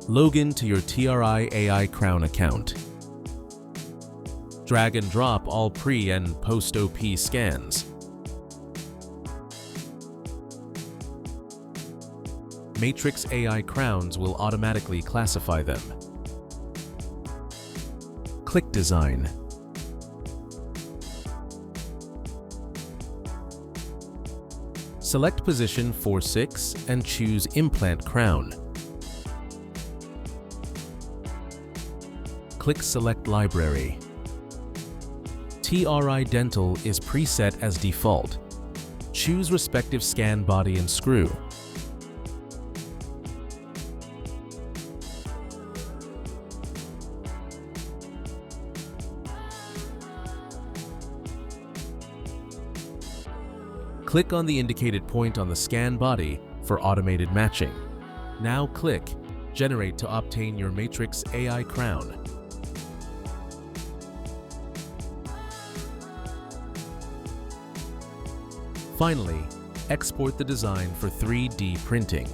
Log in to your TRI AI Crown account. Drag and drop all pre- and post-OP scans. Matrix AI crowns will automatically classify them. Click Design. Select position 4-6 and choose Implant Crown. Click Select Library. TRI Dental is preset as default. Choose respective scan body and screw. Click on the indicated point on the scan body for automated matching. Now click Generate to obtain your Matrix AI Crown. Finally, export the design for 3D printing.